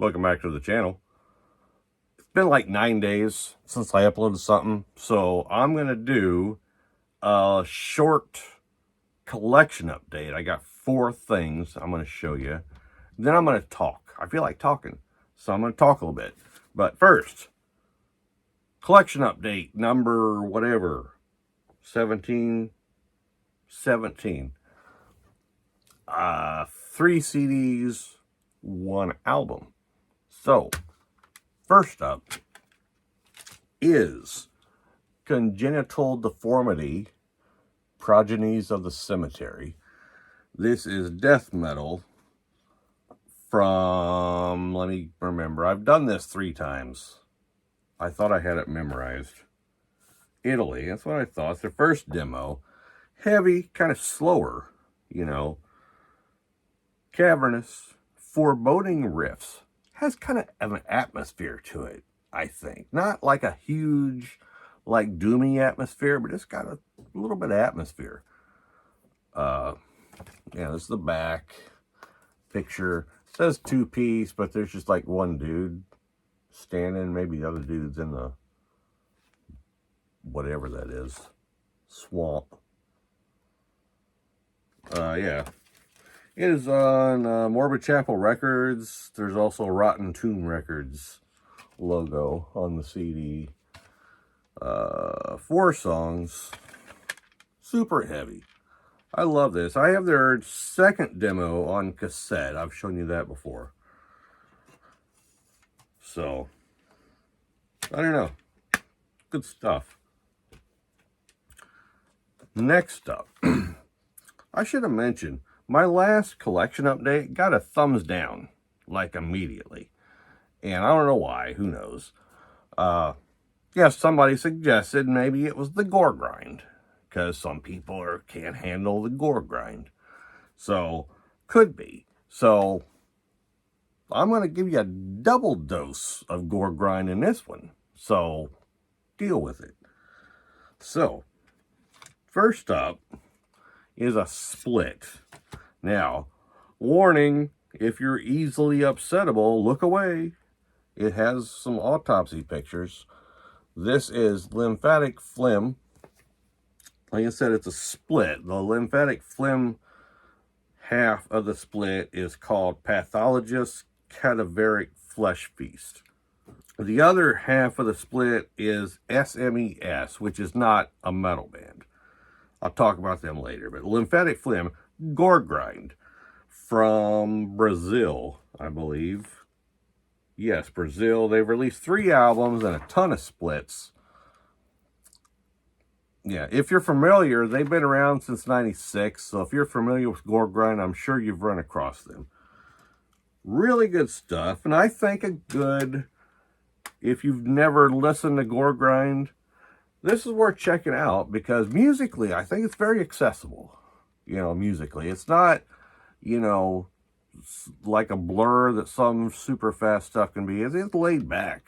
Welcome back to the channel. It's been like 9 days since I uploaded something, so I'm gonna do a short collection update. I got 4 things I'm gonna show you. Then I'm gonna talk. I feel like talking, so I'm gonna talk a little bit. But first, collection update number whatever, 17. 3 CDs, 1 album. So, first up is Congenital Deformity, Progenies of the Cemetery. This is death metal from, let me remember, I've done this 3 times. I thought I had it memorized. Italy, that's what I thought. It's their first demo. Heavy, kind of slower, you know. Cavernous, foreboding riffs. Has kind of an atmosphere to it, I think. Not like a huge, like doomy atmosphere, but it's got a little bit of atmosphere. Yeah, this is the back picture. It says 2-piece, but there's just like one dude standing. Maybe the other dude's in the whatever that is, swamp. Yeah. It is on Morbid Chapel Records. There's also Rotten Tomb Records logo on the CD. 4 songs. Super heavy. I love this. I have their second demo on cassette. I've shown you that before. So, I don't know. Good stuff. Next up, I should have mentioned, my last collection update got a thumbs down, like immediately. And I don't know why, who knows. Yeah, somebody suggested maybe it was the gore grind, because some people can't handle the gore grind. So, could be. So, I'm going to give you a double dose of gore grind in this one. So, deal with it. So, first up is a Split. Now, warning, if you're easily upsettable, look away. It has some autopsy pictures. This is Lymphatic Phlegm. Like I said, it's a split. The Lymphatic Phlegm half of the split is called Pathologist Cadaveric Flesh Feast. The other half of the split is S.M.E.S, which is not a metal band. I'll talk about them later. But Lymphatic Phlegm, gore grind from Brazil, I believe. Yes, Brazil. They've released 3 albums and a ton of splits. Yeah, if you're familiar, they've been around since '96. So if you're familiar with gore grind, I'm sure you've run across them. Really good stuff. And I think if you've never listened to gore grind, this is worth checking out, because musically, I think it's very accessible. You know, musically. It's not, you know, like a Blur that some super fast stuff can be. It's laid back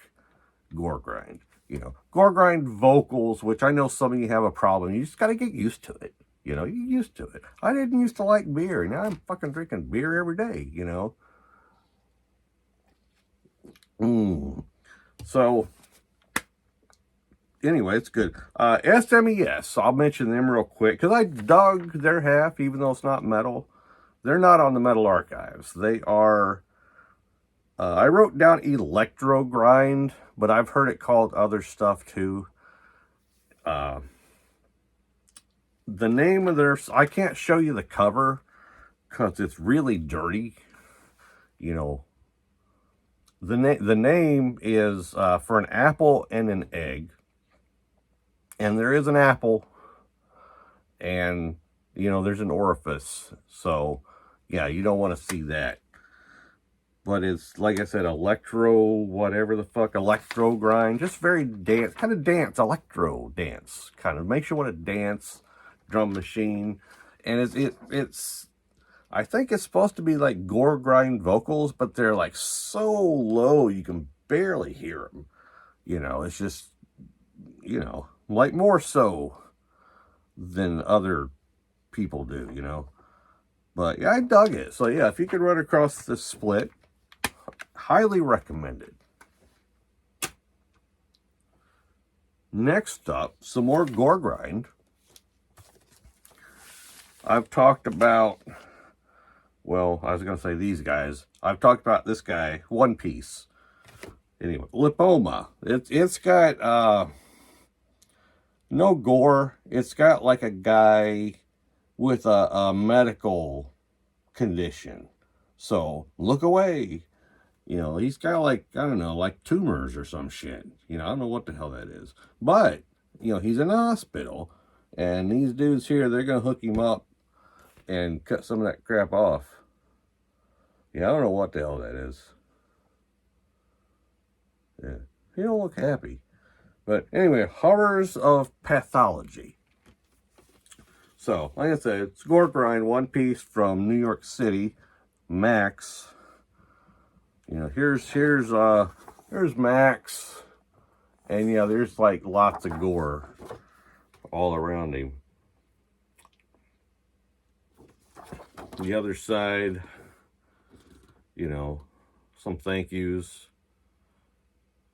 gore grind. You know, gore grind vocals, which I know some of you have a problem. You just got to get used to it. You know, you get used to it. I didn't used to like beer. Now I'm fucking drinking beer every day, you know. So, anyway, it's good. S.M.E.S, I'll mention them real quick, because I dug their half, even though it's not metal. They're not on the Metal Archives. They are, I wrote down electro grind, but I've heard it called other stuff too. The name of their, I can't show you the cover, because it's really dirty. You know, the name is For an Apple and an Egg. And there is an apple, and, you know, there's an orifice. So, yeah, you don't want to see that. But it's, like I said, electro, whatever the fuck, electro grind. Just very dance, kind of dance, electro dance. Kind of makes you want to dance, drum machine. And it's I think it's supposed to be like gore grind vocals, but they're like so low you can barely hear them. You know, it's just, you know, like more so than other people do, you know. But yeah, I dug it. So yeah, if you could run across this split, Highly recommended. Next up, some more gore grind. I've talked about, well, I was going to say these guys. I've talked about this guy, One Piece. Anyway, Lipoma. It's got no gore. It's got like a guy with a medical condition. So look away. You know, he's got like, I don't know, like tumors or some shit. You know, I don't know what the hell that is. But, you know, he's in a hospital. And these dudes here, they're going to hook him up and cut some of that crap off. Yeah, I don't know what the hell that is. Yeah, he don't look happy. But anyway, horrors of pathology. So, like I said, it's gore grind, One Piece from New York City, Max. You know, here's Max, and yeah, there's like lots of gore all around him. The other side, you know, some thank yous.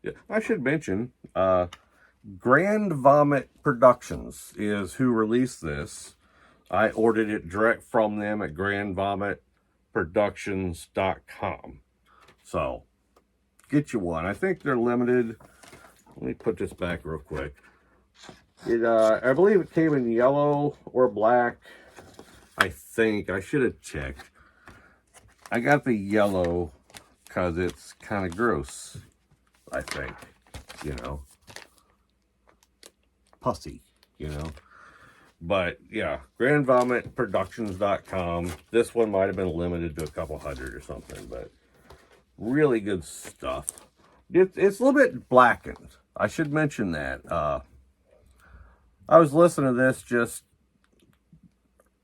Yeah, I should mention, Grand Vomit Productions is who released this. I ordered it direct from them at grandvomitproductions.com. So, get you one. I think they're limited. Let me put this back real quick. I believe it came in yellow or black. I think. I should have checked. I got the yellow because it's kind of gross, I think. You know. Pussy, you know. But, yeah, grandvomitproductions.com. This one might have been limited to a couple hundred or something, but really good stuff. It's a little bit blackened. I should mention that. I was listening to this just,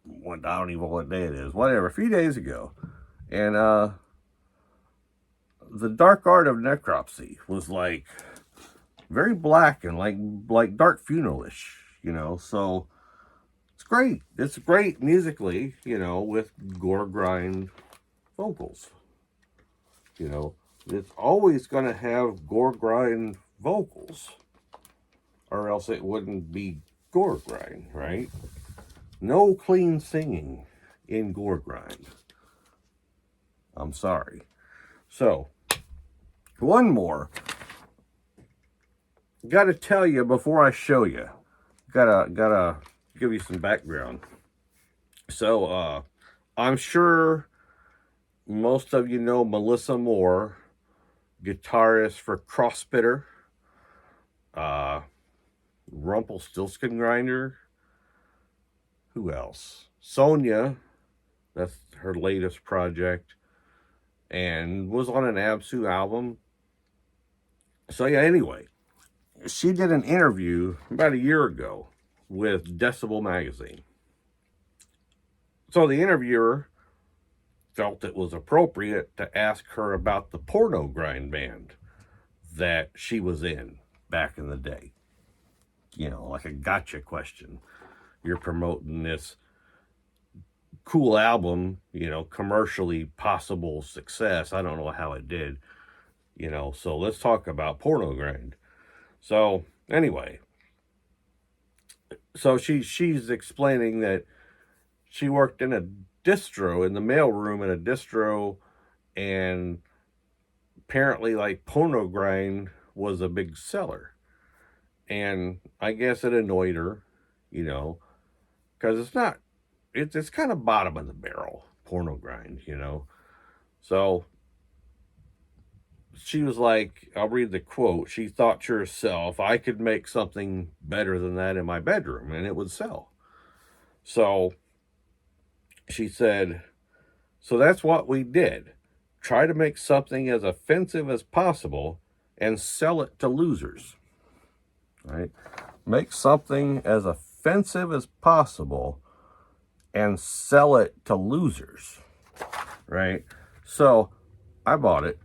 I don't even know what day it is, whatever, a few days ago. And the dark art of necropsy was like very black and like dark funeralish, you know, so it's great. It's great musically, you know, with gore grind vocals. You know, it's always going to have gore grind vocals, or else it wouldn't be gore grind, right? No clean singing in gore grind. I'm sorry. So, one more. Got to tell you before I show you. Gotta give you some background. So, I'm sure most of you know Melissa Moore, guitarist for Crossbitter, Rumpelstiltskin Grinder. Who else? Sonia, that's her latest project, and was on an Absu album. So yeah, anyway, she did an interview about a year ago with Decibel magazine. So the interviewer felt it was appropriate to ask her about the porno grind band that she was in back in the day. You know, like a gotcha question. You're promoting this cool album, you know, commercially possible success. I don't know how it did, you know, so let's talk about porno grind. So anyway, so she's explaining that she worked in a distro, in the mailroom in a distro, and apparently like porno grind was a big seller. And I guess it annoyed her, you know, because it's kind of bottom of the barrel, porno grind, you know. So she was like, I'll read the quote. She thought to herself, I could make something better than that in my bedroom and it would sell. So she said, so that's what we did. Try to make something as offensive as possible and sell it to losers. Right? Make something as offensive as possible and sell it to losers. Right? So I bought it.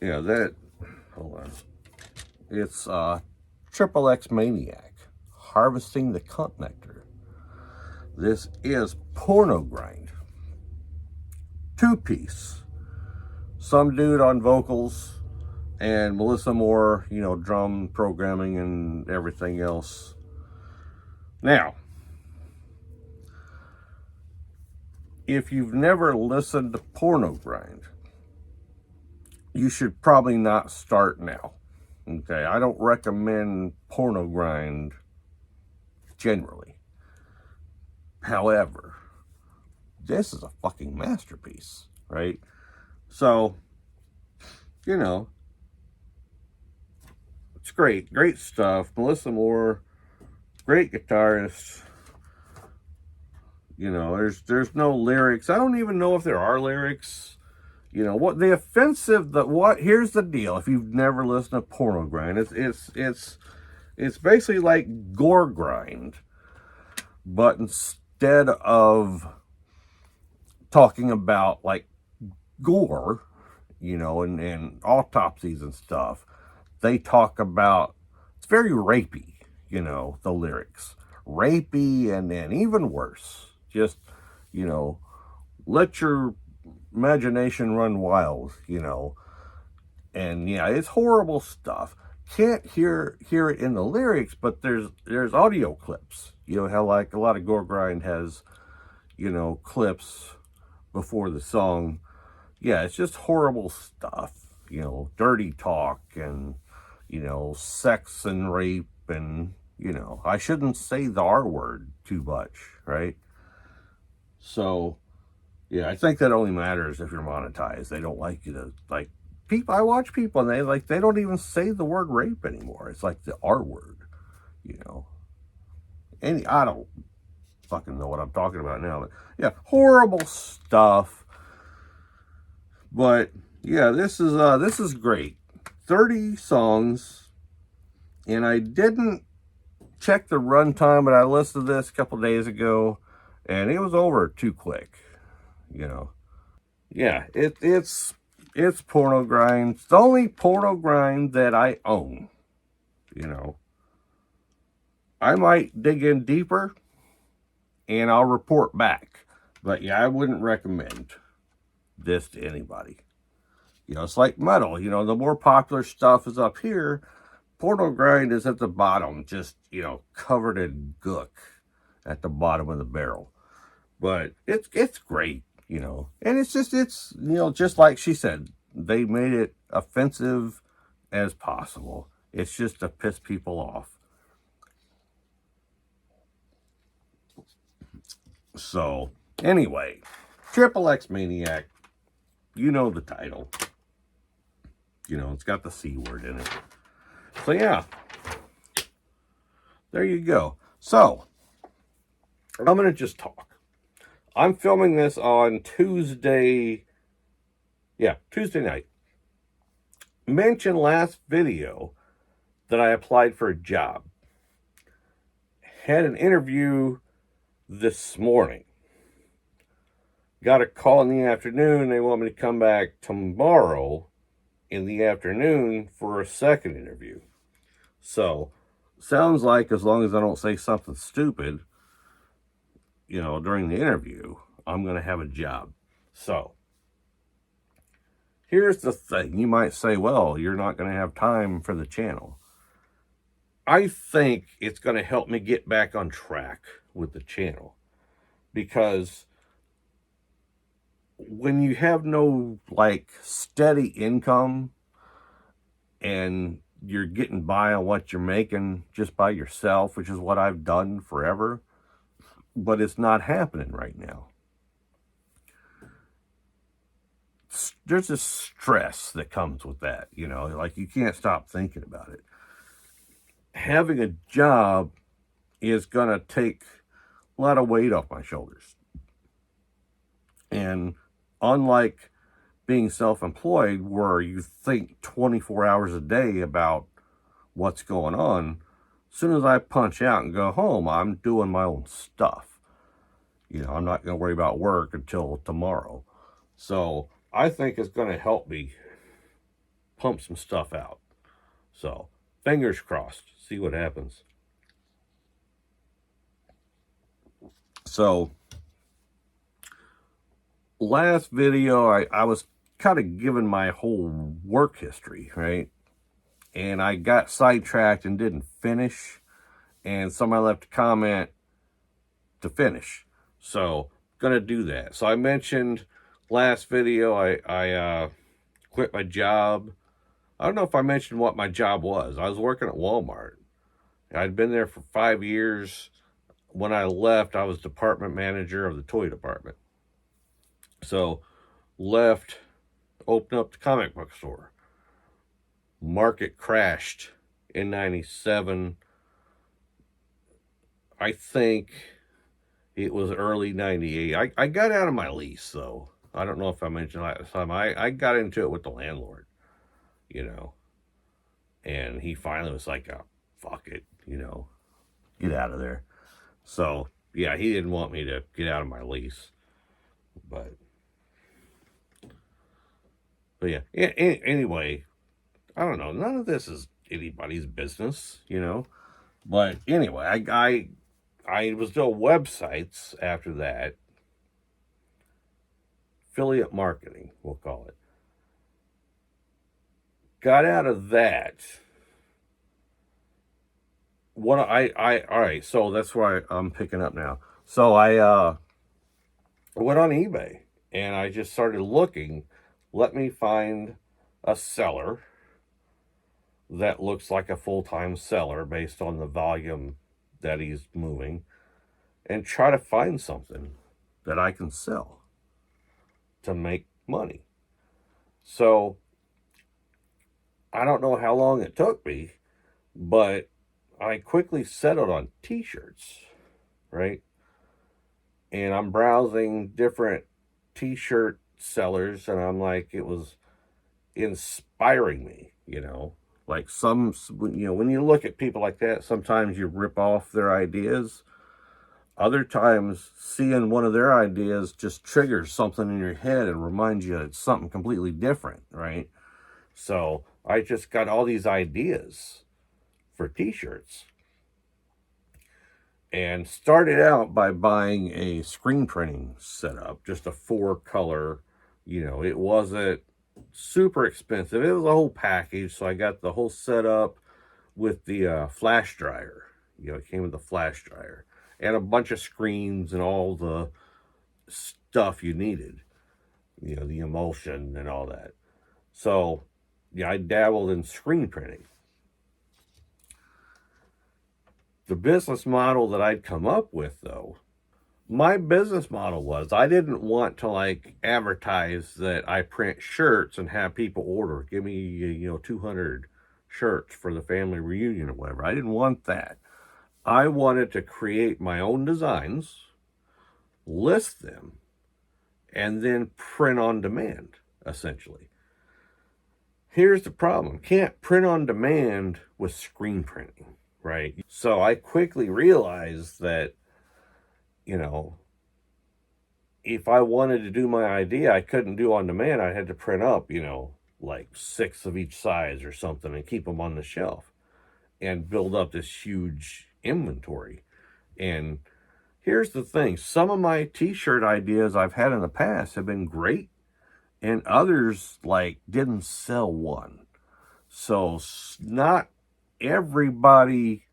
Yeah, hold on. It's XXX Maniak, Harvesting the Cunt Nectar. This is porno grind. 2-piece. some dude on vocals, and Melissa Moore, you know, drum programming and everything else. Now, if you've never listened to Porno Grind, you should probably not start now. Okay, I don't recommend Porno Grind generally. However, this is a fucking masterpiece, right? So, you know, it's great. Great stuff. Melissa Moore, great guitarist. You know, there's no lyrics. I don't even know if there are lyrics. You know, what the offensive, here's the deal. If you've never listened to Porno Grind, it's basically like Gore Grind, but instead of talking about like gore, you know, and autopsies and stuff, they talk about, it's very rapey, you know, the lyrics. Rapey, and then even worse, just, you know, let your imagination run wild, you know. And yeah, it's horrible stuff. Can't hear it in the lyrics, but there's audio clips. You know how like a lot of Gore Grind has, you know, clips before the song. Yeah, it's just horrible stuff. You know, dirty talk and, you know, sex and rape and, you know, I shouldn't say the R word too much, right? So, yeah, I think that only matters if you're monetized. They don't like you to, like, people, I watch people and they don't even say the word rape anymore. It's like the R word, you know. I don't fucking know what I'm talking about now, but yeah, horrible stuff. But yeah, this is great. 30 songs, and I didn't check the runtime, but I listened to this a couple days ago, and it was over too quick, you know. Yeah, it's Porno Grind. It's the only Porno Grind that I own, you know. I might dig in deeper, and I'll report back. But yeah, I wouldn't recommend this to anybody. You know, it's like metal. You know, the more popular stuff is up here. Porno Grind is at the bottom, just, you know, covered in gook at the bottom of the barrel. But it's great, you know. And it's you know, just like she said, they made it offensive as possible. It's just to piss people off. So, anyway, XXX Maniak, you know the title. You know, it's got the C word in it. So, yeah. There you go. So, I'm going to just talk. I'm filming this on Tuesday. Yeah, Tuesday night. Mentioned last video that I applied for a job. Had an interview this morning. Got a call in the afternoon. They want me to come back tomorrow in the afternoon for a second interview. So, sounds like as long as I don't say something stupid, you know, during the interview, I'm going to have a job. So, here's the thing. You might say, well, you're not going to have time for the channel. I think it's going to help me get back on track with the channel. Because when you have no, like, steady income and you're getting by on what you're making just by yourself, which is what I've done forever, but it's not happening right now. There's this stress that comes with that, you know, like you can't stop thinking about it. Having a job is going to take a lot of weight off my shoulders. And unlike being self-employed, where you think 24 hours a day about what's going on, as soon as I punch out and go home, I'm doing my own stuff. You know, I'm not going to worry about work until tomorrow. So I think it's going to help me pump some stuff out. So fingers crossed, see what happens. So last video, I was kind of given my whole work history, right? And I got sidetracked and didn't finish. And somebody left a comment to finish. So, gonna do that. So I mentioned last video I quit my job. I don't know if I mentioned what my job was. I was working at Walmart. I'd been there for 5 years. When I left, I was department manager of the toy department. So, left, opened up the comic book store. Market crashed in 97. I think it was early 98. I got out of my lease, though. I don't know if I mentioned last time. I got into it with the landlord, you know. And he finally was like, oh, fuck it, you know. Get out of there. So, yeah, he didn't want me to get out of my lease. But yeah, anyway, I don't know. None of this is anybody's business, you know. But anyway, I was doing websites after that. Affiliate marketing, we'll call it. Got out of that. All right, so that's why I'm picking up now. So I went on eBay and I just started looking. Let me find a seller that looks like a full-time seller based on the volume that he's moving, and try to find something that I can sell to make money. So I don't know how long it took me, but I quickly settled on t-shirts, right? And I'm browsing different t-shirt sellers, and I'm like, it was inspiring me, you know. Like when you look at people like that, sometimes you rip off their ideas. Other times, seeing one of their ideas just triggers something in your head and reminds you it's something completely different, right? So I just got all these ideas for t-shirts and started out by buying a screen printing setup, just a 4-color, you know. It wasn't super expensive. It was a whole package, so I got the whole setup with the flash dryer. You know, it came with the flash dryer and a bunch of screens and all the stuff you needed, you know, the emulsion and all that. So, yeah, I dabbled in screen printing. The business model that I'd come up with, though, my business model was I didn't want to like advertise that I print shirts and have people order, give me, you know, 200 shirts for the family reunion or whatever. I didn't want that. I wanted to create my own designs, list them, and then print on demand, essentially. Here's the problem. Can't print on demand with screen printing, right? So I quickly realized that, you know, if I wanted to do my idea, I couldn't do on demand. I had to print up, you know, like 6 of each size or something and keep them on the shelf and build up this huge inventory. And here's the thing. Some of my t-shirt ideas I've had in the past have been great, and others like didn't sell one. So not everybody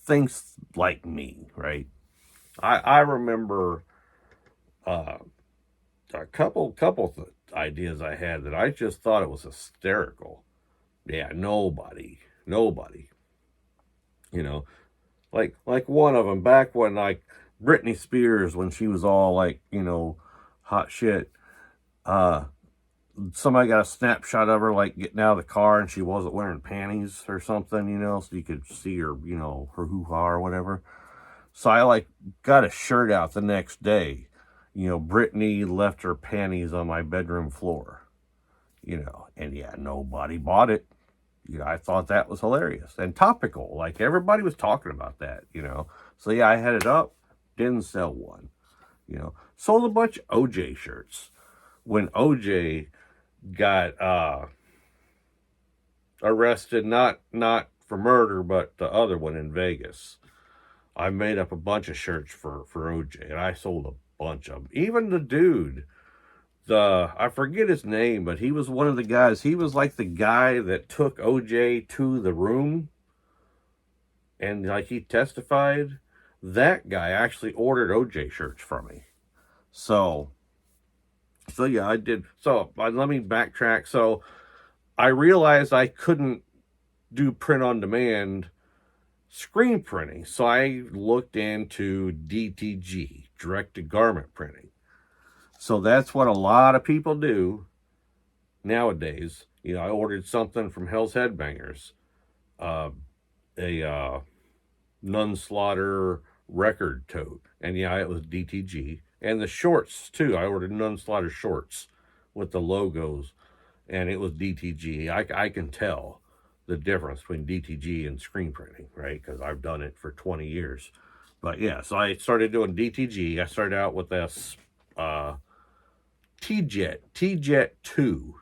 thinks like me, right? I remember a couple ideas I had that I just thought it was hysterical. Yeah, nobody, you know, like one of them back when like Britney Spears, when she was all like, you know, hot shit. Somebody got a snapshot of her like getting out of the car and she wasn't wearing panties or something, you know, so you could see her, you know, her hoo-ha or whatever. So I like got a shirt out the next day. You know, Brittany left her panties on my bedroom floor. You know, and yeah, nobody bought it. You know, I thought that was hilarious and topical. Like everybody was talking about that, you know. So yeah, I had it up, didn't sell one. You know, sold a bunch of OJ shirts. When OJ got arrested, not for murder, but the other one in Vegas, I made up a bunch of shirts for OJ, and I sold a bunch of them. Even the dude I forget his name, but he was one of the guys. He was like the guy that took OJ to the room and like he testified. That guy actually ordered OJ shirts from me. So yeah, I did. So let me backtrack. So I realized I couldn't do print on demand screen printing. So I looked into DTG, direct to garment printing. So that's what a lot of people do nowadays. You know, I ordered something from Hell's Headbangers, a Nun Slaughter record tote, and yeah, it was DTG. And the shorts too. I ordered Nun Slaughter shorts with the logos, and it was DTG. I can tell the difference between DTG and screen printing, right? Because I've done it for 20 years. But yeah, so I started doing DTG. I started out with this T-Jet 2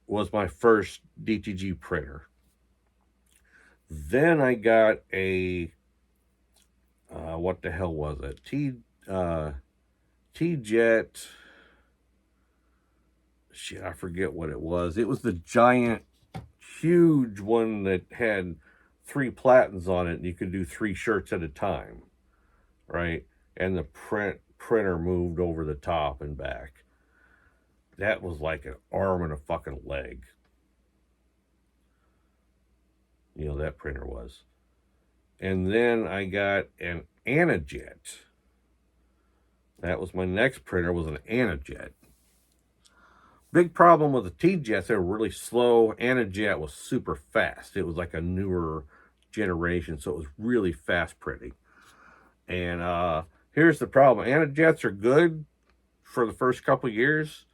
was my first DTG printer. Then I got a what the hell was it? T-Jet. Shit, I forget what it was. It was the giant, huge one that had 3 platens on it, and you could do 3 shirts at a time, right? And the printer moved over the top and back. That was like an arm and a fucking leg. You know, that printer was. And then I got an Anajet. That was my next printer, was an Anajet. Big problem with the T-Jets, they were really slow. Anajet was super fast. It was like a newer generation, so it was really fast printing. And here's the problem. Anajets are good for the first couple years,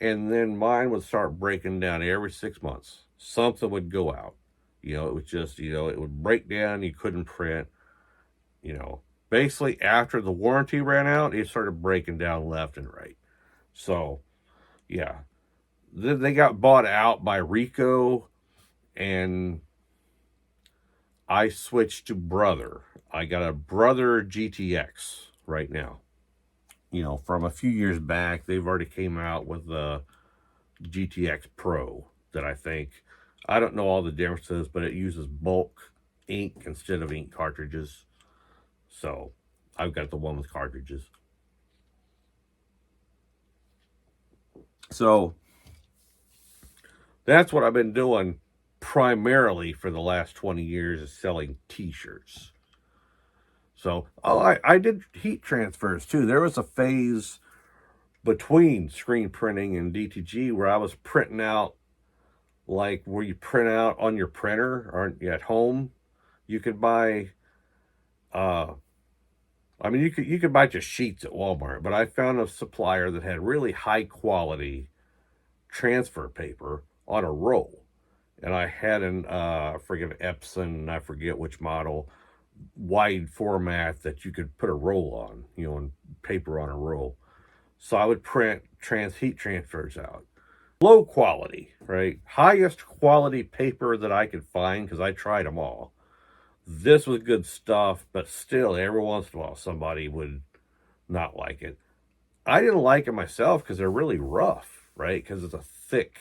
and then mine would start breaking down every 6 months. Something would go out. You know, it was just, you know, it would break down. You couldn't print. You know, basically after the warranty ran out, it started breaking down left and right. So, yeah. They got bought out by Ricoh, and I switched to Brother. I got a Brother GTX right now. You know, from a few years back, they've already came out with the GTX Pro that I don't know all the differences, but it uses bulk ink instead of ink cartridges. So I've got the one with cartridges. So that's what I've been doing primarily for the last 20 years, is selling t-shirts. So I did heat transfers too. There was a phase between screen printing and DTG where I was printing out, like where you print out on your printer or at home. You could buy you could buy just sheets at Walmart, but I found a supplier that had really high quality transfer paper on a roll. And I had I forget Epson, I forget which model, wide format that you could put a roll on, you know, and paper on a roll. So I would print heat transfers out. Low quality, right? Highest quality paper that I could find, because I tried them all. This was good stuff, but still, every once in a while, somebody would not like it. I didn't like it myself because they're really rough, right? Because it's a thick,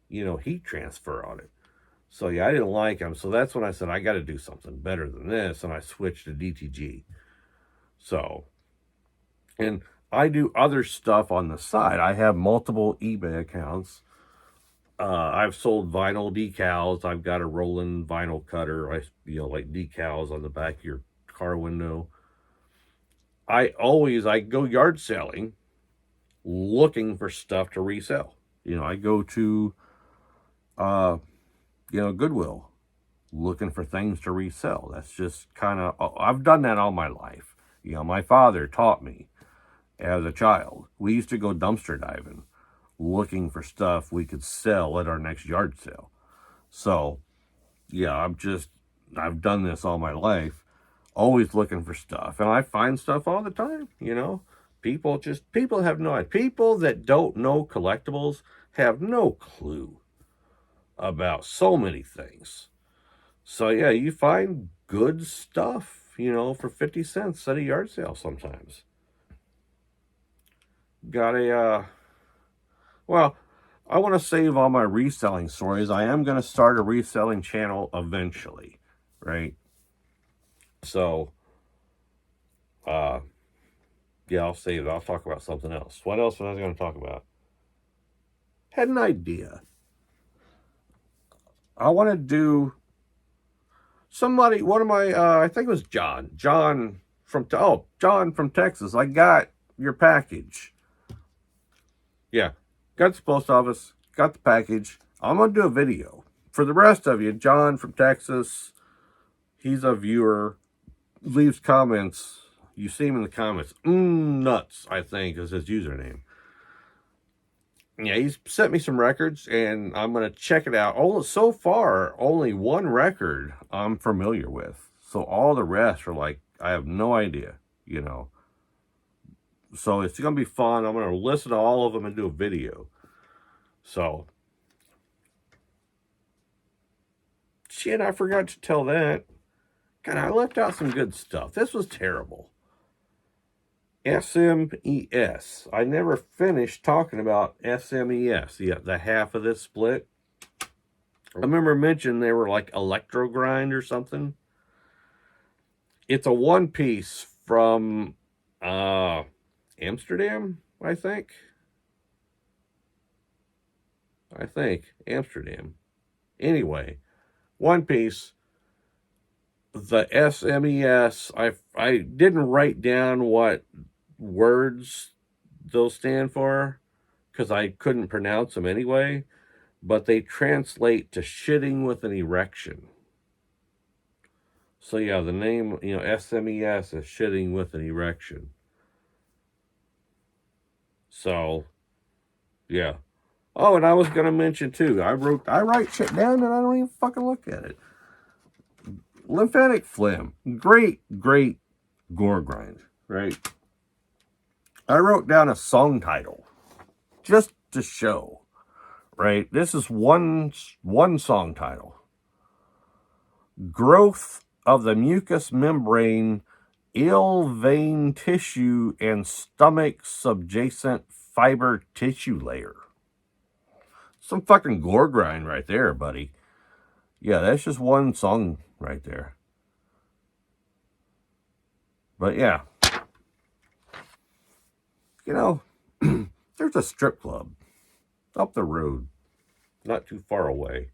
you know, heat transfer on it. So yeah, I didn't like them. So that's when I said, I got to do something better than this. And I switched to DTG. So, and I do other stuff on the side. I have multiple eBay accounts. I've sold vinyl decals. I've got a rolling vinyl cutter. Like decals on the back of your car window. I go yard selling looking for stuff to resell. You know, I go to, Goodwill looking for things to resell. That's just kind of, I've done that all my life. You know, my father taught me as a child. We used to go dumpster diving looking for stuff we could sell at our next yard sale. So, yeah, I've done this all my life, always looking for stuff. And I find stuff all the time, you know. People have no idea. People that don't know collectibles have no clue about so many things. So, yeah, you find good stuff, you know, for 50 cents at a yard sale sometimes. got a, well, I want to save all my reselling stories. I am going to start a reselling channel eventually, right? So, yeah, I'll save it. I'll talk about something else. What else was I going to talk about? Had an idea. I want to do somebody, one of my, I think it was John from, John from Texas. I got your package. Yeah, got the post office, got the package. I'm going to do a video. For the rest of you, John from Texas, he's a viewer, leaves comments. You see him in the comments. Nuts, I think, is his username. Yeah, he's sent me some records, and I'm going to check it out. So far, only one record I'm familiar with. So all the rest are like, I have no idea, you know. So it's going to be fun. I'm going to listen to all of them and do a video. So, shit, I forgot to tell that. God, I left out some good stuff. This was terrible. S.M.E.S. I never finished talking about S.M.E.S. The half of this split. I remember mentioning they were like electro grind or something. It's a one piece from Amsterdam, I think. Amsterdam. Anyway, one piece. The S.M.E.S. I didn't write down what words those stand for because I couldn't pronounce them anyway, but they translate to shitting with an erection. So yeah, the name, S.M.E.S. is shitting with an erection. So yeah. Oh, and I was gonna mention too, I write shit down and I don't even fucking look at it. Lymphatic phlegm. Great gore grind, right? I wrote down a song title just to show, right? This is one song title. Growth of the mucous membrane, ill vein tissue, and stomach subjacent fiber tissue layer. Some fucking gore grind right there, buddy. Yeah, that's just one song right there. But yeah, there's a strip club up the road, not too far away.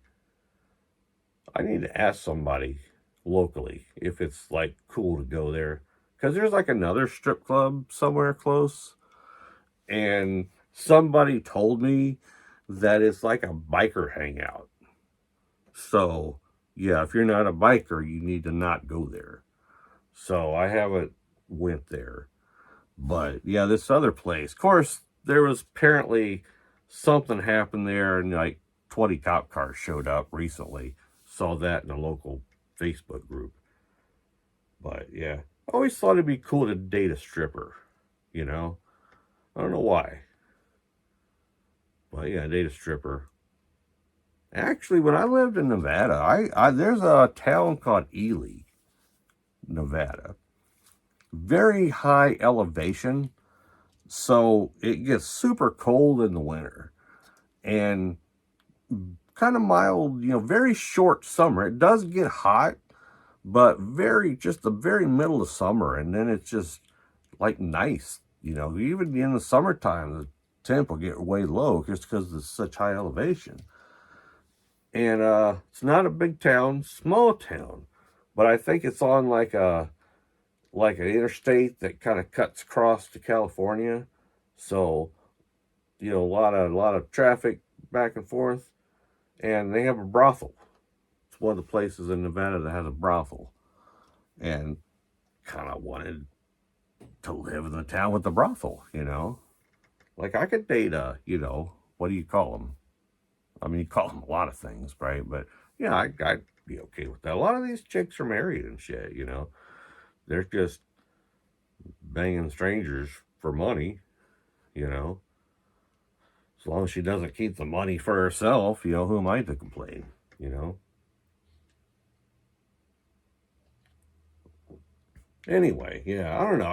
I need to ask somebody locally if it's like cool to go there, because there's like another strip club somewhere close, and somebody told me that it's like a biker hangout. So yeah, if you're not a biker, you need to not go there. So I haven't went there. But yeah, this other place, of course, there was apparently something happened there, and like 20 cop cars showed up recently. Saw that in a local Facebook group. But yeah, I always thought it'd be cool to date a stripper, I don't know why. But yeah, date a stripper. Actually, when I lived in Nevada, there's a town called Ely, Nevada. Very high elevation, so it gets super cold in the winter and kind of mild, very short summer. It does get hot, but just the very middle of summer, and then it's just like nice, even in the summertime, the temp will get way low just because it's such high elevation. And it's not a big town, small town, but I think it's on like an interstate that kind of cuts across to California. So, a lot of traffic back and forth, and they have a brothel. It's one of the places in Nevada that has a brothel, and kind of wanted to live in the town with the brothel, Like I could date what do you call them? I mean, you call them a lot of things, right? But yeah, I'd be okay with that. A lot of these chicks are married and shit, They're just banging strangers for money, As long as she doesn't keep the money for herself, who am I to complain? Anyway, yeah, I don't know.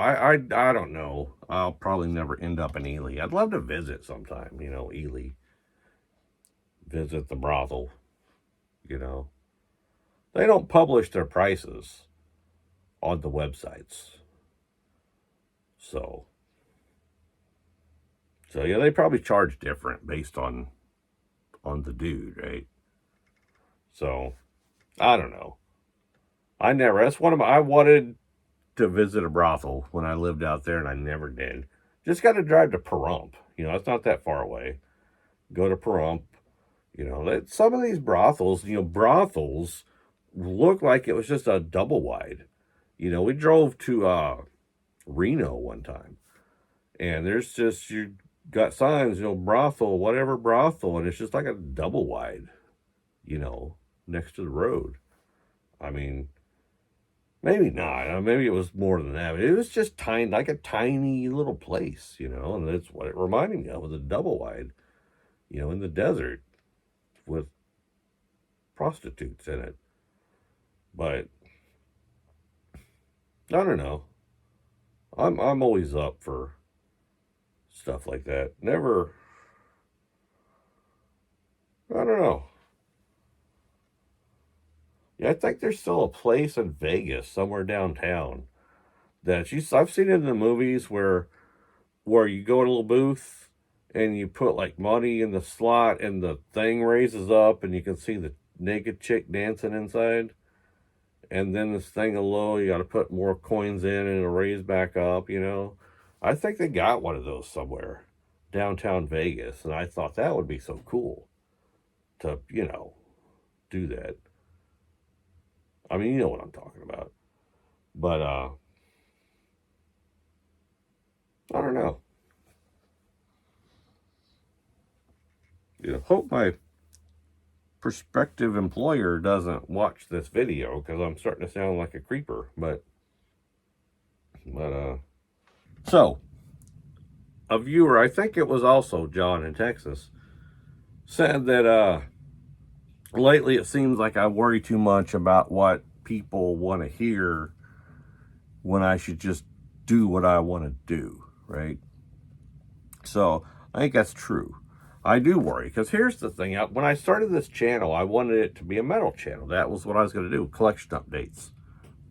I don't know. I'll probably never end up in Ely. I'd love to visit sometime, Ely. Visit the brothel, you know. They don't publish their prices on the websites. So yeah, they probably charge different based on the dude, right? So I don't know. That's one of I wanted to visit a brothel when I lived out there, and I never did. Just got to drive to Pahrump. It's not that far away. Go to Pahrump. Some of these brothels, brothels look like it was just a double wide. We drove to Reno one time, and there's just, you got signs, brothel, whatever brothel, and it's just like a double wide, next to the road. I mean, maybe not. Maybe it was more than that. But it was just tiny, like a tiny little place, and that's what it reminded me of, was a double wide, in the desert with prostitutes in it. But I don't know. I'm always up for stuff like that. Never. I don't know. Yeah, I think there's still a place in Vegas, somewhere downtown, that I've seen it in the movies where you go in a little booth and you put like money in the slot and the thing raises up and you can see the naked chick dancing inside. And then this thing below, you got to put more coins in and it'll raise back up, I think they got one of those somewhere downtown Vegas. And I thought that would be so cool to, do that. I mean, you know what I'm talking about. But, I don't know. Hope my prospective employer doesn't watch this video, because I'm starting to sound like a creeper. So a viewer, I think it was also John in Texas, said that lately it seems like I worry too much about what people want to hear when I should just do what I want to do, right? So I think that's true. I do worry, because here's the thing. When I started this channel, I wanted it to be a metal channel. That was what I was going to do, collection updates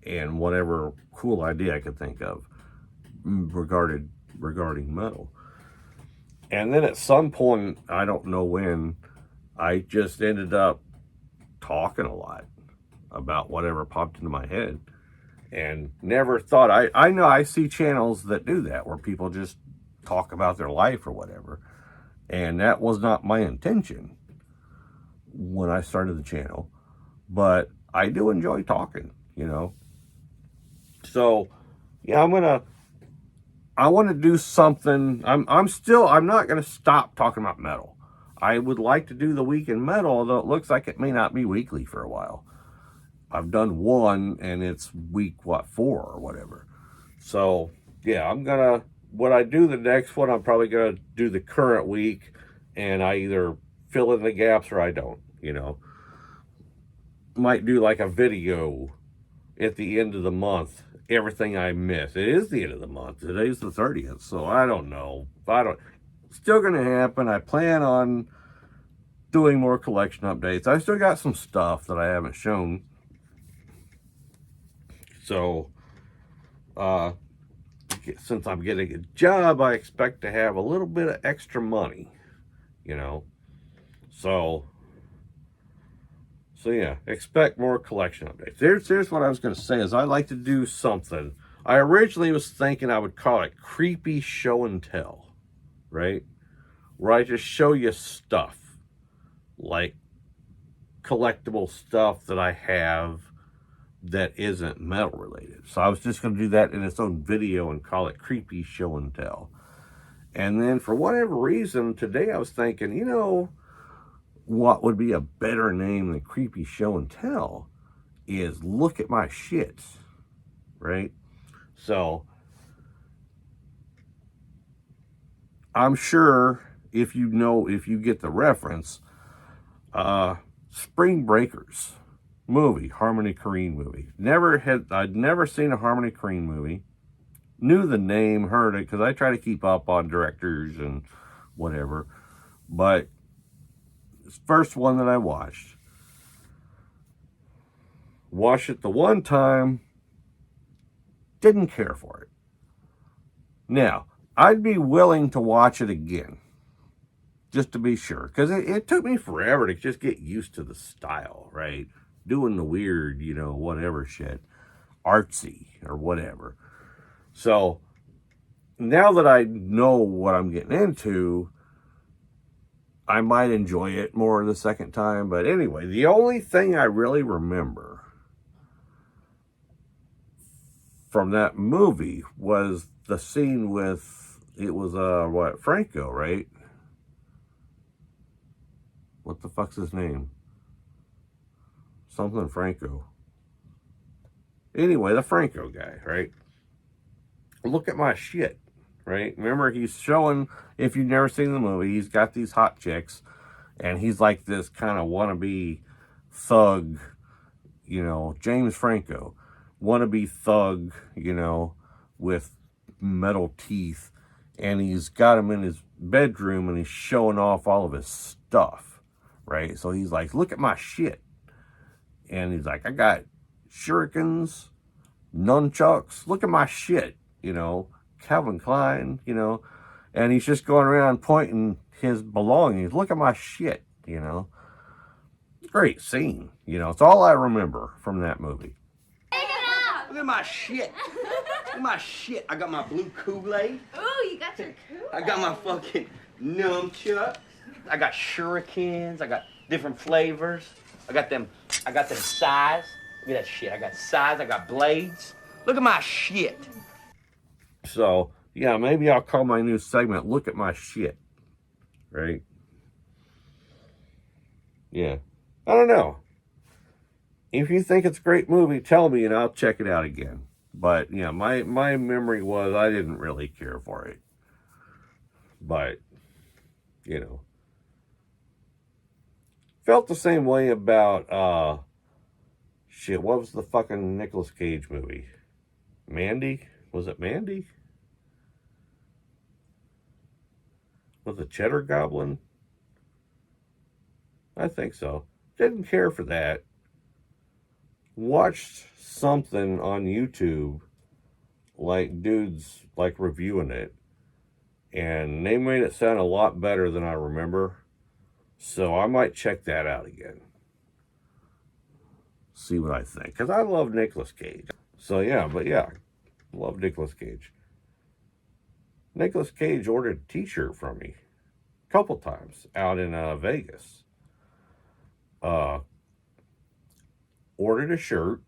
and whatever cool idea I could think of regarding metal. And then at some point, I don't know when, I just ended up talking a lot about whatever popped into my head, and never thought, I know I see channels that do that, where people just talk about their life or whatever. And that was not my intention when I started the channel. But I do enjoy talking, So, yeah, I want to do something. I'm not going to stop talking about metal. I would like to do the week in metal, although it looks like it may not be weekly for a while. I've done one, and it's week, 4 or whatever. So, yeah, when I do the next one, I'm probably going to do the current week, and I either fill in the gaps or I don't, Might do like a video at the end of the month, everything I miss. It is the end of the month. Today's the 30th, so I don't know. Still going to happen. I plan on doing more collection updates. I still got some stuff that I haven't shown. So, since I'm getting a job, I expect to have a little bit of extra money, So yeah, expect more collection updates. Here's what I was going to say, is I like to do something. I originally was thinking I would call it creepy show and tell, right? Where I just show you stuff, like collectible stuff that I have that isn't metal related. So I was just going to do that in its own video and call it creepy show and tell. And then for whatever reason, today I was thinking, what would be a better name than creepy show and tell is look at my shit, right? So I'm sure if you get the reference, Spring Breakers, movie, Harmony Korine movie. I'd never seen a Harmony Korine movie. Knew the name, heard it, because I try to keep up on directors and whatever. But first one that I watched it the one time, didn't care for it. Now, I'd be willing to watch it again, just to be sure, because it took me forever to just get used to the style, right? Doing the weird, whatever shit, artsy or whatever. So now that I know what I'm getting into, I might enjoy it more the second time. But anyway, the only thing I really remember from that movie was the scene with, it was, Franco, right? What the fuck's his name? Something Franco. Anyway, the Franco guy, right? Look at my shit, right? Remember, he's showing, if you've never seen the movie, he's got these hot chicks, and he's like this kind of wannabe thug, James Franco, wannabe thug, with metal teeth, and he's got him in his bedroom, and he's showing off all of his stuff, right? So he's like, look at my shit. And he's like, I got shurikens, nunchucks, look at my shit. Calvin Klein, and he's just going around pointing his belongings. Look at my shit, Great scene, It's all I remember from that movie. Look at my shit. Look at my shit. I got my blue Kool-Aid. Ooh, you got your Kool-Aid. I got my fucking nunchucks. I got shurikens. I got different flavors. I got them size. Look at that shit. I got size. I got blades. Look at my shit. So, yeah, maybe I'll call my new segment, Look at My Shit. Right? Yeah. I don't know. If you think it's a great movie, tell me and I'll check it out again. But, yeah, my memory was I didn't really care for it. But, felt the same way about, what was the fucking Nicolas Cage movie? Mandy? Was it Mandy? Was it Cheddar Goblin? I think so. Didn't care for that. Watched something on YouTube, like dudes like reviewing it, and they made it sound a lot better than I remember. So I might check that out again. See what I think. Because I love Nicolas Cage. So yeah, love Nicolas Cage. Nicolas Cage ordered a t-shirt from me a couple times out in Vegas. Ordered a shirt,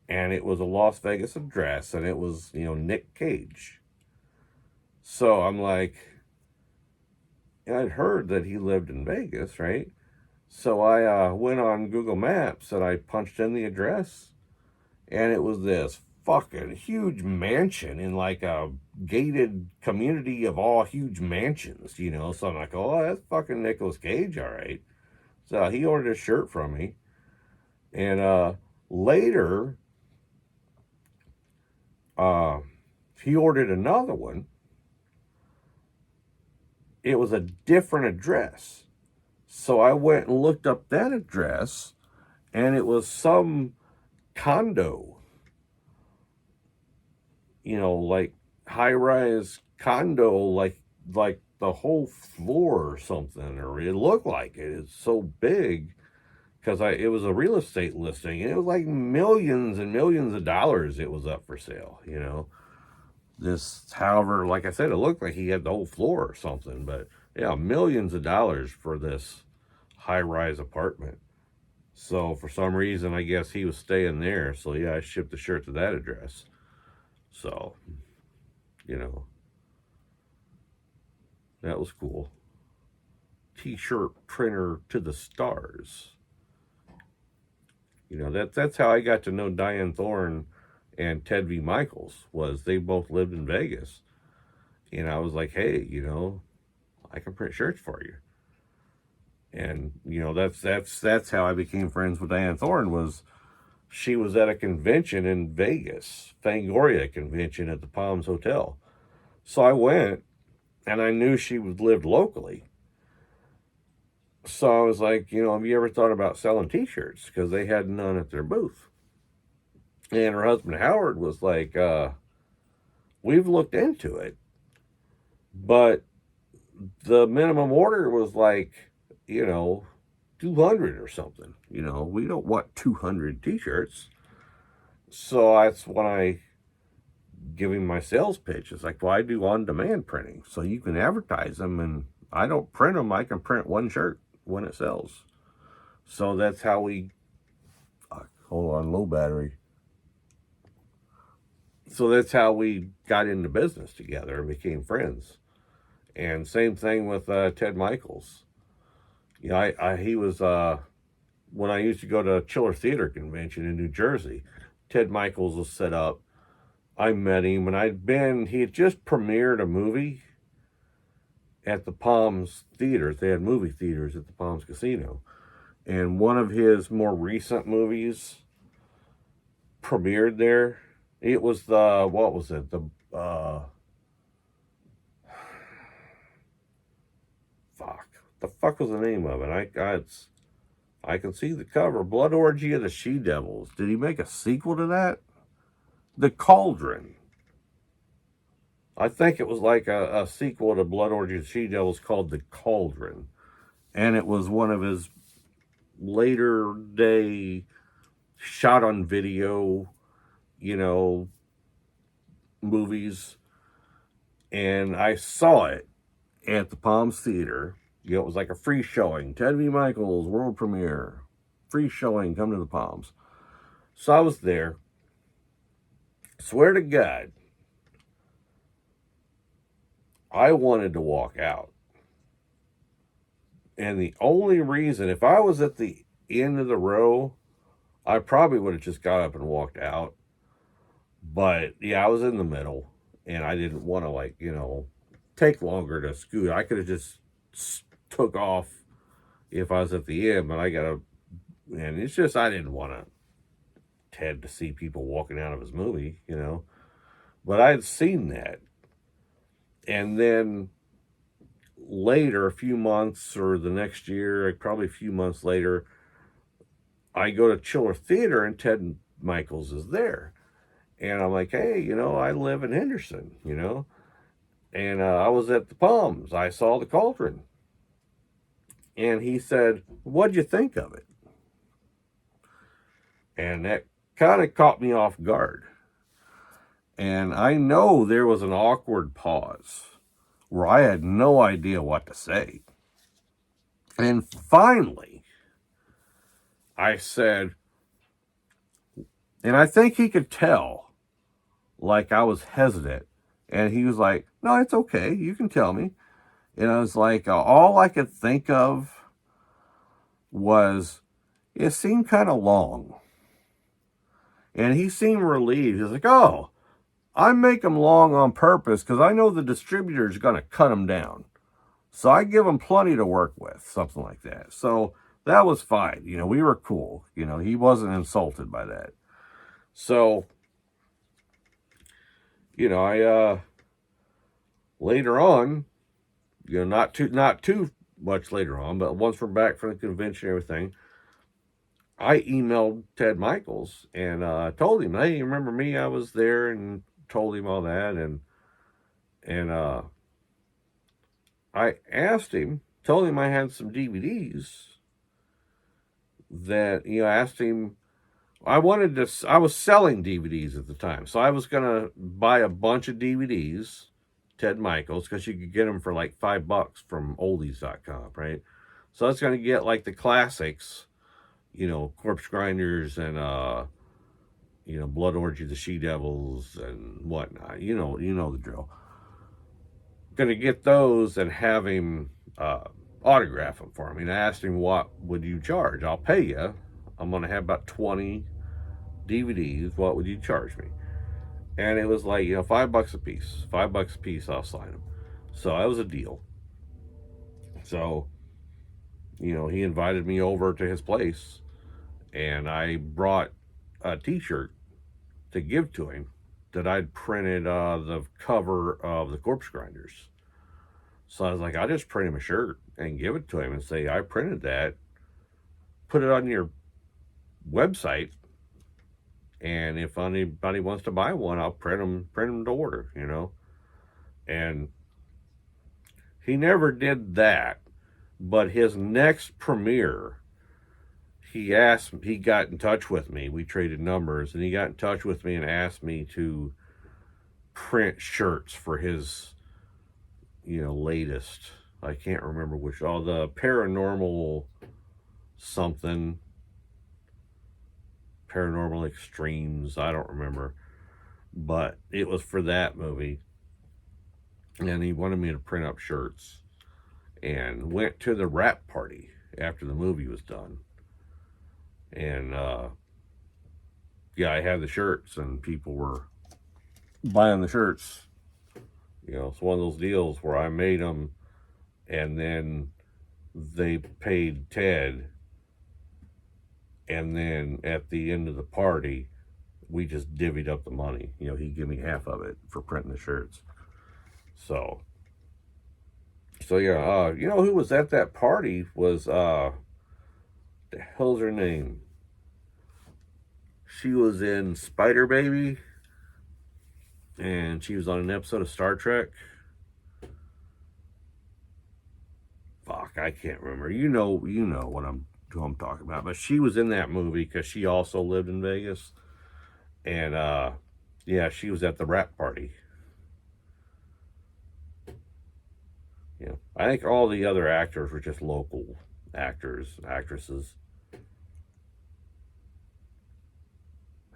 and it was a Las Vegas address, and it was, Nick Cage. So I'm like, I'd heard that he lived in Vegas, right? So I went on Google Maps, and I punched in the address, and it was this fucking huge mansion in like a gated community of all huge mansions, So I'm like, oh, that's fucking Nicolas Cage, all right. So he ordered a shirt from me. And later, he ordered another one. It was a different address. So I went and looked up that address, and it was some condo. Like high-rise condo, like the whole floor or something, or it looked like it. It's so big, because it was a real estate listing, and it was like millions and millions of dollars it was up for sale, This, however, like I said, it looked like he had the whole floor or something, but yeah, millions of dollars for this high-rise apartment. So for some reason, I guess he was staying there. So yeah, I shipped the shirt to that address. So, that was cool. T-shirt printer to the stars. That's how I got to know Dyanne Thorne and Ted V. Mikels, was they both lived in Vegas. And I was like, hey, I can print shirts for you. And, you know, that's how I became friends with Dyanne Thorne. Was she was at a convention in Vegas, Fangoria convention at the Palms Hotel. So I went, and I knew she lived locally. So I was like, you know, have you ever thought about selling t-shirts? Because they had none at their booth. And her husband Howard was like, we've looked into it, but the minimum order was like, you know, 200 or something. You know, we don't want 200 t-shirts. So that's when I give him my sales pitch. It's like, well, I do on-demand printing, so you can advertise them, and I don't print them. I can print one shirt when it sells. So that's how we, hold on, low battery. So that's how we got into business together and became friends. And same thing with Ted Mikels. You know, he was, when I used to go to Chiller Theater Convention in New Jersey, Ted Mikels was set up. I met him, and he had just premiered a movie at the Palms Theaters. They had movie theaters at the Palms Casino. And one of his more recent movies premiered there. It was what was it? The fuck was the name of it? I can see the cover. Blood Orgy of the She-Devils. Did he make a sequel to that? The Cauldron. I think it was like a sequel to Blood Orgy of the She-Devils called The Cauldron. And it was one of his later day shot on video, you know, movies. And I saw it at the Palms Theater. You know, it was like a free showing. Ted V. Mikels, world premiere. Free showing, come to the Palms. So I was there. Swear to God, I wanted to walk out. And the only reason, if I was at the end of the row, I probably would have just got up and walked out. But yeah, I was in the middle, and I didn't want to, like, you know, take longer to scoot. I could have just took off if I was at the end, but and it's just, I didn't want Ted to see people walking out of his movie, you know. But I had seen that. And then later, a few months or the next year, probably a few months later, I go to Chiller Theater and Ted Mikels is there. And I'm like, hey, you know, I live in Henderson, you know. And I was at the Palms. I saw The Cauldron. And he said, what'd you think of it? And that kind of caught me off guard. And I know there was an awkward pause where I had no idea what to say. And finally, I said, and I think he could tell, like I was hesitant. And he was like, no, it's okay. You can tell me. And I was like, all I could think of was, it seemed kind of long. And he seemed relieved. He's like, oh, I make them long on purpose because I know the distributor's going to cut them down. So I give them plenty to work with, something like that. So that was fine. You know, we were cool. You know, he wasn't insulted by that. So, you know, I, later on, you know, not too much later on, but once we're back from the convention and everything, I emailed Ted Mikels and told him, hey, you remember me? I was there, and told him all that. And I asked him, told him I had some DVDs that, you know, asked him, I was selling DVDs at the time. So I was going to buy a bunch of DVDs, Ted Mikels, because you could get them for like $5 from oldies.com, right? So I was going to get like the classics, you know, Corpse Grinders and, you know, Blood Orgy, the She-Devils and whatnot. You know the drill. Going to get those and have him autograph them for me. And I asked him, what would you charge? I'll pay you. I'm going to have about 20 DVDs. What would you charge me? And it was like, you know, $5 a piece. $5 a piece, I'll sign them. So that was a deal. So, you know, he invited me over to his place, and I brought a t-shirt to give to him that I'd printed the cover of the Corpse Grinders. So I was like, I'll just print him a shirt and give it to him and say, I printed that, put it on your website, and if anybody wants to buy one, I'll print them to order, you know. And he never did that, but his next premiere, he got in touch with me. We traded numbers, and he got in touch with me and asked me to print shirts for his, you know, latest. I can't remember which. Oh, the paranormal something. Paranormal Extremes. I don't remember. But it was for that movie. And he wanted me to print up shirts. And went to the wrap party after the movie was done. And, yeah, I had the shirts, and people were buying the shirts. You know, it's one of those deals where I made them, and then they paid Ted, and then at the end of the party, we just divvied up the money. You know, he'd give me half of it for printing the shirts. So yeah, you know who was at that party was, the hell's her name? She was in Spider Baby, and she was on an episode of Star Trek. Fuck, I can't remember. You know who I'm talking about. But she was in that movie because she also lived in Vegas. And yeah, she was at the wrap party. You know, I think all the other actors were just local actors, actresses.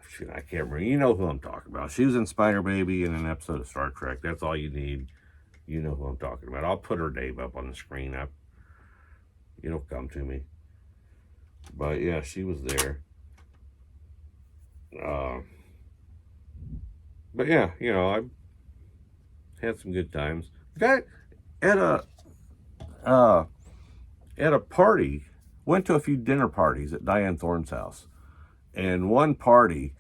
Shit, I can't remember. You know who I'm talking about. She was in Spider Baby in an episode of Star Trek. That's all you need. You know who I'm talking about. I'll put her name up on the screen. It'll come to me. But yeah, she was there. But yeah, you know, I had some good times. Got at a party, went to a few dinner parties at Dyanne Thorne's house. And one party,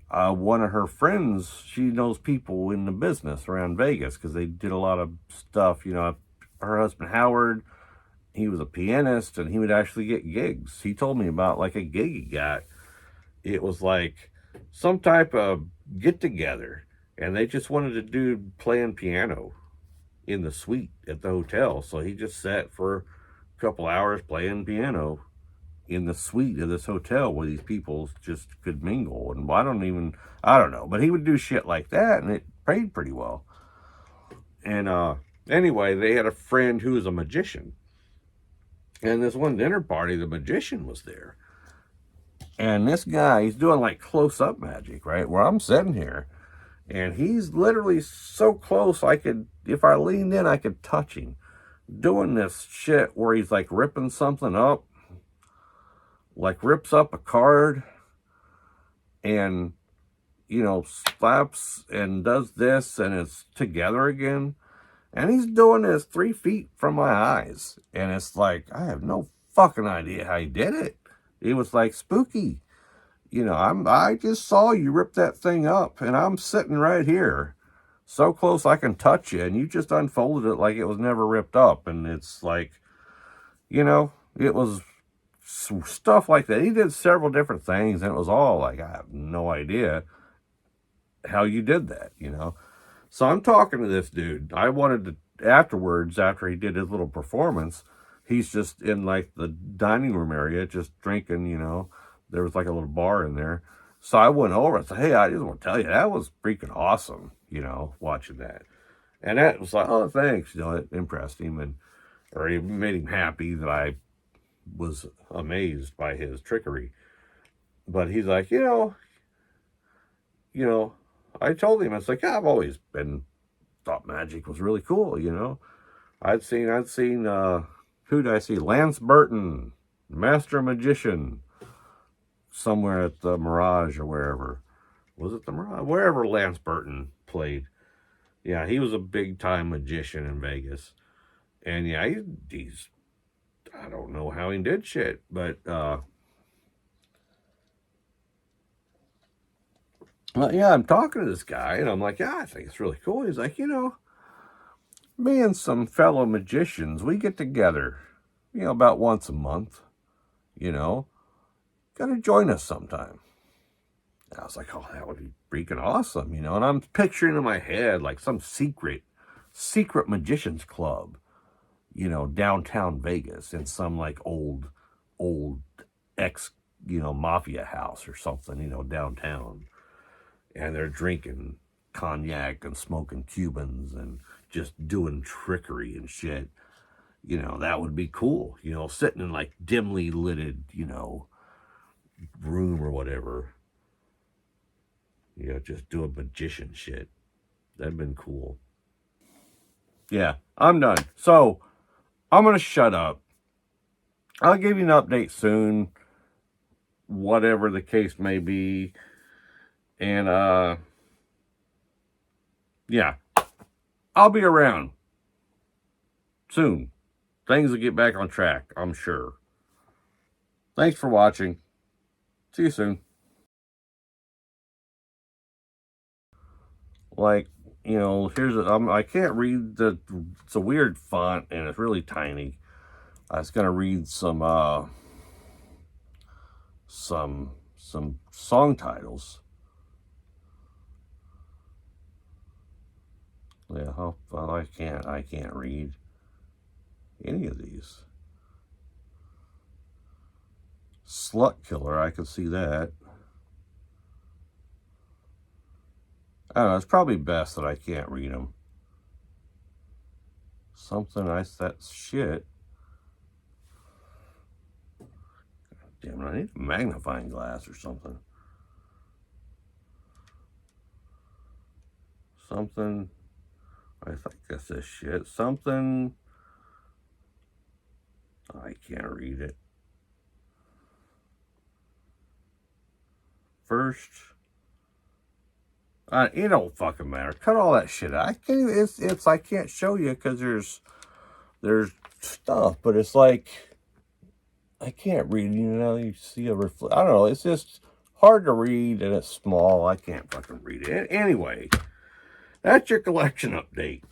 one of her friends, she knows people in the business around Vegas because they did a lot of stuff. You know, her husband Howard, he was a pianist, and he would actually get gigs. He told me about like a gig he got. It was like some type of get together, and they just wanted to do playing piano in the suite at the hotel. So he just sat for a couple hours playing piano in the suite of this hotel where these people just could mingle. And I don't know, but he would do shit like that, and it paid pretty well. And anyway, they had a friend who was a magician, and this one dinner party, the magician was there. And this guy, he's doing like close-up magic, right? Where I'm sitting here, and he's literally so close, if I leaned in, I could touch him. Doing this shit where he's like ripping something up, like rips up a card, and, you know, slaps and does this, and it's together again. And he's doing this 3 feet from my eyes. And it's like, I have no fucking idea how he did it. It was like spooky. You know, I just saw you rip that thing up, and I'm sitting right here, so close I can touch you, and you just unfolded it like it was never ripped up. And it's like, you know, it was stuff like that. He did several different things, and it was all like, I have no idea how you did that, you know. So I'm talking to this dude. I wanted to, afterwards, after he did his little performance, he's just in like the dining room area, just drinking, you know. There was like a little bar in there. So I went over and said, hey, I just want to tell you, that was freaking awesome, you know, watching that. And that was like, oh, thanks. You know, it impressed him, or it made him happy that I was amazed by his trickery. But he's like, you know, I told him, it's like, I've always thought magic was really cool, you know. I'd seen, who did I see? Lance Burton, Master Magician, somewhere at the Mirage or wherever. Was it the Mirage? Wherever Lance Burton played. Yeah, he was a big time magician in Vegas. And yeah, he's I don't know how he did shit, but well, yeah, I'm talking to this guy, and I'm like, yeah, I think it's really cool. He's like, me and some fellow magicians, we get together, about once a month, gotta join us sometime. And I was like, oh, that would be freaking awesome, and I'm picturing in my head like some secret magician's club, downtown Vegas in some like old ex, mafia house or something, downtown. And they're drinking cognac and smoking Cubans and just doing trickery and shit. That would be cool, sitting in like dimly lighted, room or whatever. Just doing magician shit. That'd been cool. Yeah, I'm done. So, I'm going to shut up. I'll give you an update soon, whatever the case may be. And, yeah, I'll be around soon. Things will get back on track, I'm sure. Thanks for watching. See you soon. Like, I can't read it's a weird font and it's really tiny. I was gonna read some song titles. Yeah, well, I can't read any of these. Slut Killer, I can see that. I don't know, it's probably best that I can't read them. That's shit. Damn it, I need a magnifying glass or something. I think that's this shit. I can't read it. First, it don't fucking matter. Cut all that shit out. I can't even, I can't show you because there's stuff, but it's like, I can't read, you see a I don't know, it's just hard to read and it's small. I can't fucking read it. Anyway, that's your collection update.